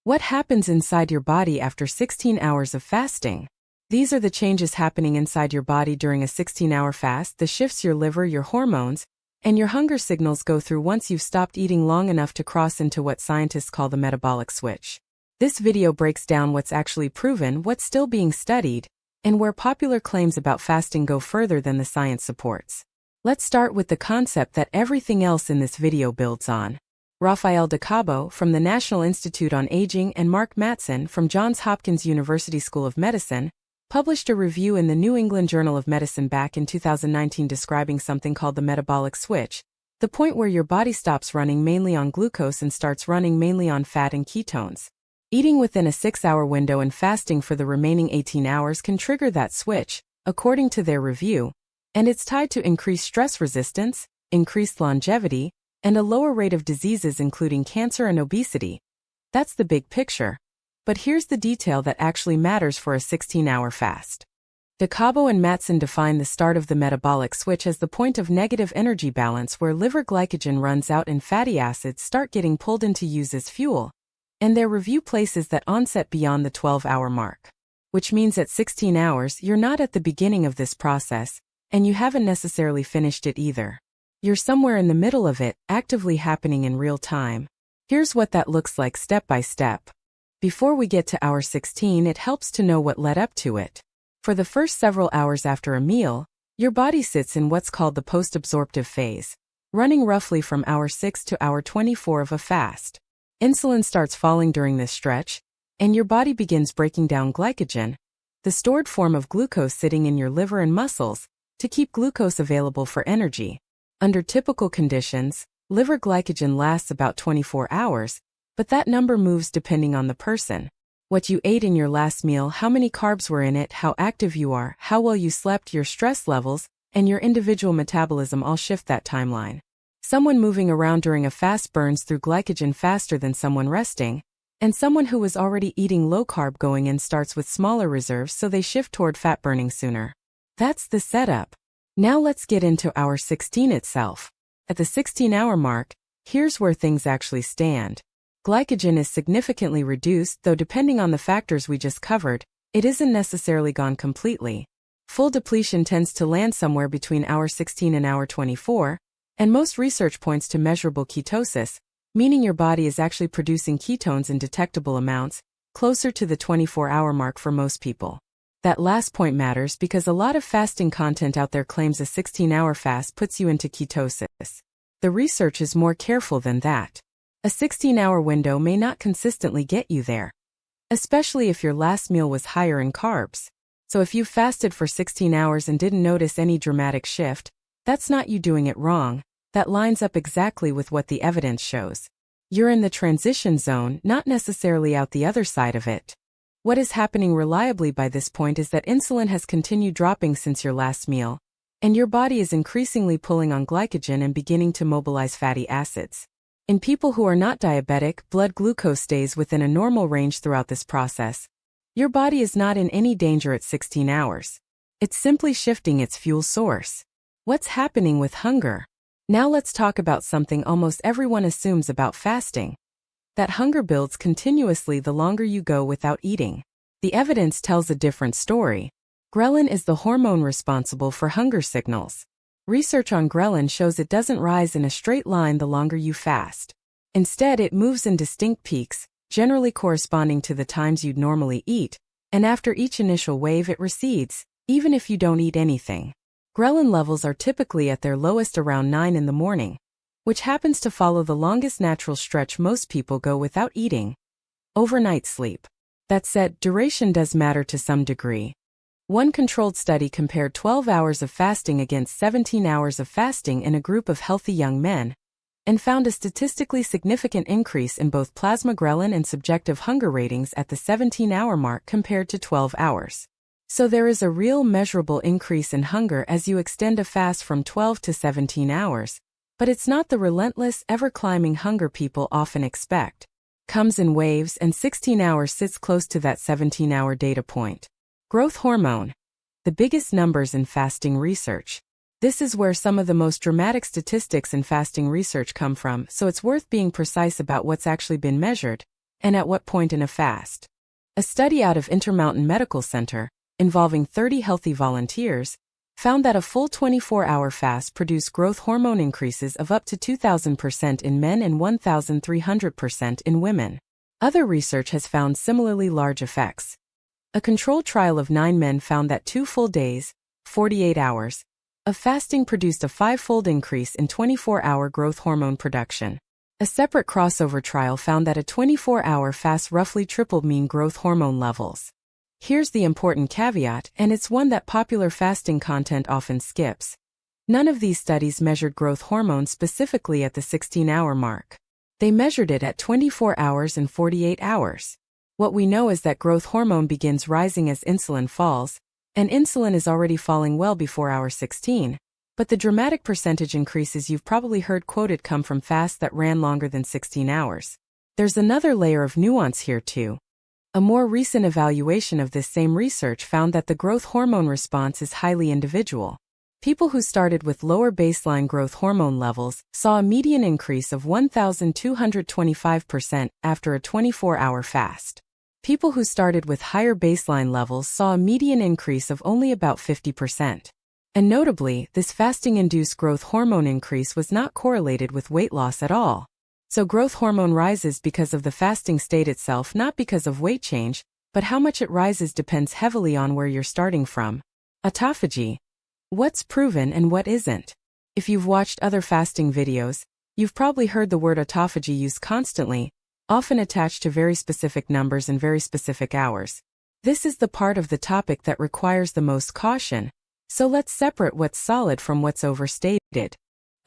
What happens inside your body after 16 hours of fasting? These are the changes happening inside your body during a 16-hour fast, the shifts your liver, your hormones, and your hunger signals go through once you've stopped eating long enough to cross into what scientists call the metabolic switch. This video breaks down what's actually proven, what's still being studied, and where popular claims about fasting go further than the science supports. Let's start with the concept that everything else in this video builds on. Rafael de Cabo from the National Institute on Aging and Mark Mattson from Johns Hopkins University School of Medicine published a review in the New England Journal of Medicine back in 2019 describing something called the metabolic switch, the point where your body stops running mainly on glucose and starts running mainly on fat and ketones. Eating within a 6-hour window and fasting for the remaining 18 hours can trigger that switch, according to their review, and it's tied to increased stress resistance, increased longevity, and a lower rate of diseases including cancer and obesity. That's the big picture. But here's the detail that actually matters for a 16-hour fast. De Cabo and Mattson define the start of the metabolic switch as the point of negative energy balance where liver glycogen runs out and fatty acids start getting pulled into use as fuel. And their review places that onset beyond the 12-hour mark. Which means at 16 hours you're not at the beginning of this process, and you haven't necessarily finished it either. You're somewhere in the middle of it, actively happening in real time. Here's what that looks like step by step. Before we get to hour 16, it helps to know what led up to it. For the first several hours after a meal, your body sits in what's called the post-absorptive phase, running roughly from hour 6 to hour 24 of a fast. Insulin starts falling during this stretch, and your body begins breaking down glycogen, the stored form of glucose sitting in your liver and muscles, to keep glucose available for energy. Under typical conditions, liver glycogen lasts about 24 hours, but that number moves depending on the person. What you ate in your last meal, how many carbs were in it, how active you are, how well you slept, your stress levels, and your individual metabolism all shift that timeline. Someone moving around during a fast burns through glycogen faster than someone resting, and someone who was already eating low-carb going in starts with smaller reserves so they shift toward fat burning sooner. That's the setup. Now let's get into hour 16 itself. At the 16-hour mark, here's where things actually stand. Glycogen is significantly reduced, though depending on the factors we just covered, it isn't necessarily gone completely. Full depletion tends to land somewhere between hour 16 and hour 24, and most research points to measurable ketosis, meaning your body is actually producing ketones in detectable amounts, closer to the 24-hour mark for most people. That last point matters because a lot of fasting content out there claims a 16-hour fast puts you into ketosis. The research is more careful than that. A 16-hour window may not consistently get you there, especially if your last meal was higher in carbs. So if you fasted for 16 hours and didn't notice any dramatic shift, that's not you doing it wrong. That lines up exactly with what the evidence shows. You're in the transition zone, not necessarily out the other side of it. What is happening reliably by this point is that insulin has continued dropping since your last meal, and your body is increasingly pulling on glycogen and beginning to mobilize fatty acids. In people who are not diabetic, blood glucose stays within a normal range throughout this process. Your body is not in any danger at 16 hours. It's simply shifting its fuel source. What's happening with hunger? Now let's talk about something almost everyone assumes about fasting. That hunger builds continuously the longer you go without eating. The evidence tells a different story. Ghrelin is the hormone responsible for hunger signals. Research on ghrelin shows it doesn't rise in a straight line the longer you fast. Instead, it moves in distinct peaks, generally corresponding to the times you'd normally eat, and after each initial wave it recedes, even if you don't eat anything. Ghrelin levels are typically at their lowest around 9 in the morning, which happens to follow the longest natural stretch most people go without eating: overnight sleep. That said, duration does matter to some degree. One controlled study compared 12 hours of fasting against 17 hours of fasting in a group of healthy young men, and found a statistically significant increase in both plasma ghrelin and subjective hunger ratings at the 17-hour mark compared to 12 hours. So there is a real measurable increase in hunger as you extend a fast from 12 to 17 hours, but it's not the relentless, ever-climbing hunger people often expect. Comes in waves, and 16 hours sits close to that 17-hour data point. Growth hormone. The biggest numbers in fasting research. This is where some of the most dramatic statistics in fasting research come from, so it's worth being precise about what's actually been measured. and at what point in a fast. A study out of Intermountain Medical Center, involving 30 healthy volunteers, found that a full 24-hour fast produced growth hormone increases of up to 2,000% in men and 1,300% in women. Other research has found similarly large effects. A controlled trial of 9 men found that 2 full days, 48 hours, of fasting produced a 5-fold increase in 24-hour growth hormone production. A separate crossover trial found that a 24-hour fast roughly tripled mean growth hormone levels. Here's the important caveat, and it's one that popular fasting content often skips. None of these studies measured growth hormone specifically at the 16-hour mark. They measured it at 24 hours and 48 hours. What we know is that growth hormone begins rising as insulin falls, and insulin is already falling well before hour 16, but the dramatic percentage increases you've probably heard quoted come from fasts that ran longer than 16 hours. There's another layer of nuance here too. A more recent evaluation of this same research found that the growth hormone response is highly individual. People who started with lower baseline growth hormone levels saw a median increase of 1,225% after a 24-hour fast. People who started with higher baseline levels saw a median increase of only about 50%. And notably, this fasting-induced growth hormone increase was not correlated with weight loss at all. So growth hormone rises because of the fasting state itself, not because of weight change, but how much it rises depends heavily on where you're starting from. Autophagy. What's proven and what isn't? If you've watched other fasting videos, you've probably heard the word autophagy used constantly, often attached to very specific numbers and very specific hours. This is the part of the topic that requires the most caution, so let's separate what's solid from what's overstated.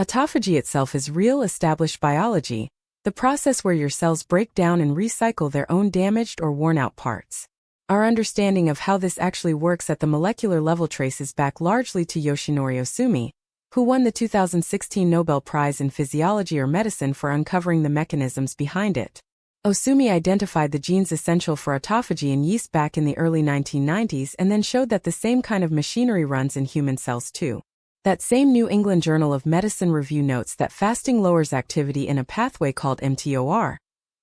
Autophagy itself is real established biology, the process where your cells break down and recycle their own damaged or worn-out parts. Our understanding of how this actually works at the molecular level traces back largely to Yoshinori Ohsumi, who won the 2016 Nobel Prize in Physiology or Medicine for uncovering the mechanisms behind it. Ohsumi identified the genes essential for autophagy in yeast back in the early 1990s and then showed that the same kind of machinery runs in human cells too. That same New England Journal of Medicine review notes that fasting lowers activity in a pathway called mTOR,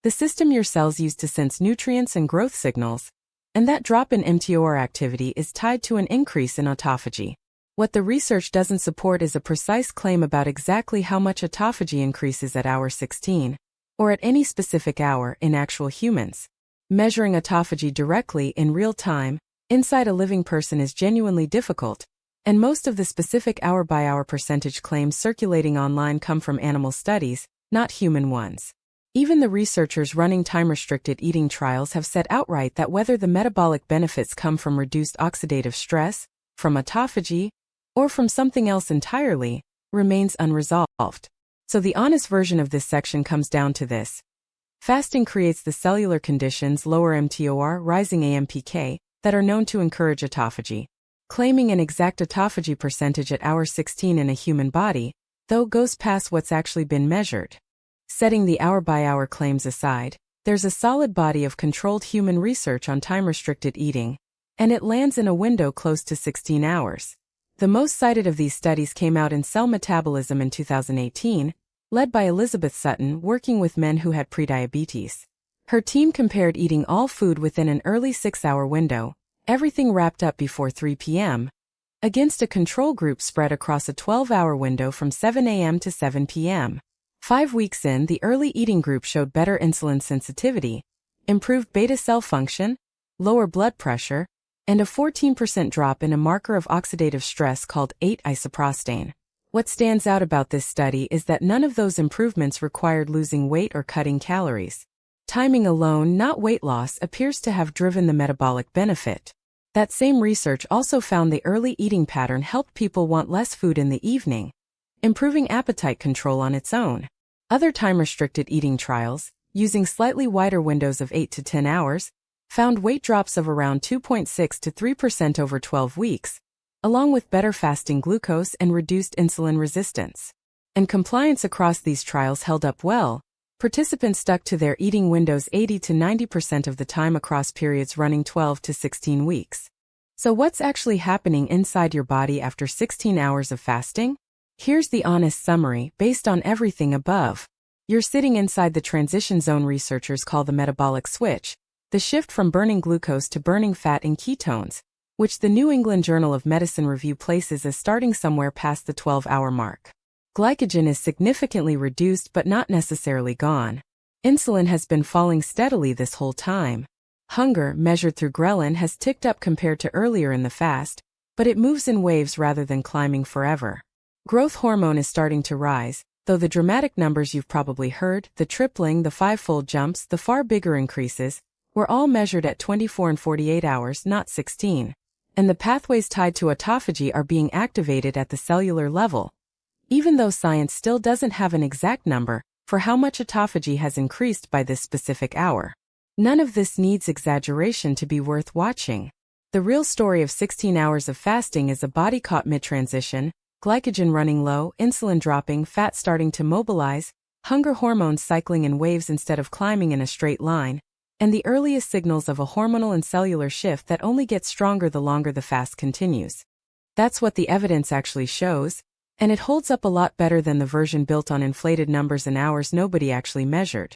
the system your cells use to sense nutrients and growth signals, and that drop in mTOR activity is tied to an increase in autophagy. What the research doesn't support is a precise claim about exactly how much autophagy increases at hour 16, or at any specific hour in actual humans. Measuring autophagy directly in real time, inside a living person is genuinely difficult, and most of the specific hour-by-hour percentage claims circulating online come from animal studies, not human ones. Even the researchers running time-restricted eating trials have said outright that whether the metabolic benefits come from reduced oxidative stress, from autophagy, or from something else entirely, remains unresolved. So the honest version of this section comes down to this. Fasting creates the cellular conditions, lower mTOR, rising AMPK, that are known to encourage autophagy. Claiming an exact autophagy percentage at hour 16 in a human body, though, goes past what's actually been measured. Setting the hour-by-hour claims aside, there's a solid body of controlled human research on time-restricted eating, and it lands in a window close to 16 hours. The most cited of these studies came out in Cell Metabolism in 2018, led by Elizabeth Sutton working with men who had prediabetes. Her team compared eating all food within an early 6-hour window, everything wrapped up before 3 p.m., against a control group spread across a 12-hour window from 7 a.m. to 7 p.m. 5 weeks in, the early eating group showed better insulin sensitivity, improved beta cell function, lower blood pressure, and a 14% drop in a marker of oxidative stress called 8-isoprostane. What stands out about this study is that none of those improvements required losing weight or cutting calories. Timing alone, not weight loss, appears to have driven the metabolic benefit. That same research also found the early eating pattern helped people want less food in the evening, improving appetite control on its own. Other time-restricted eating trials, using slightly wider windows of 8 to 10 hours, found weight drops of around 2.6 to 3% over 12 weeks, along with better fasting glucose and reduced insulin resistance. And compliance across these trials held up well. Participants stuck to their eating windows 80 to 90% of the time across periods running 12 to 16 weeks. So what's actually happening inside your body after 16 hours of fasting? Here's the honest summary based on everything above. You're sitting inside the transition zone researchers call the metabolic switch, the shift from burning glucose to burning fat and ketones, which the New England Journal of Medicine review places as starting somewhere past the 12-hour mark. Glycogen is significantly reduced but not necessarily gone. Insulin has been falling steadily this whole time. Hunger, measured through ghrelin, has ticked up compared to earlier in the fast, but it moves in waves rather than climbing forever. Growth hormone is starting to rise, though the dramatic numbers you've probably heard, the tripling, the five-fold jumps, the far bigger increases, were all measured at 24 and 48 hours, not 16. And the pathways tied to autophagy are being activated at the cellular level. Even though science still doesn't have an exact number for how much autophagy has increased by this specific hour. None of this needs exaggeration to be worth watching. The real story of 16 hours of fasting is a body caught mid-transition, glycogen running low, insulin dropping, fat starting to mobilize, hunger hormones cycling in waves instead of climbing in a straight line, and the earliest signals of a hormonal and cellular shift that only gets stronger the longer the fast continues. That's what the evidence actually shows, and it holds up a lot better than the version built on inflated numbers and hours nobody actually measured.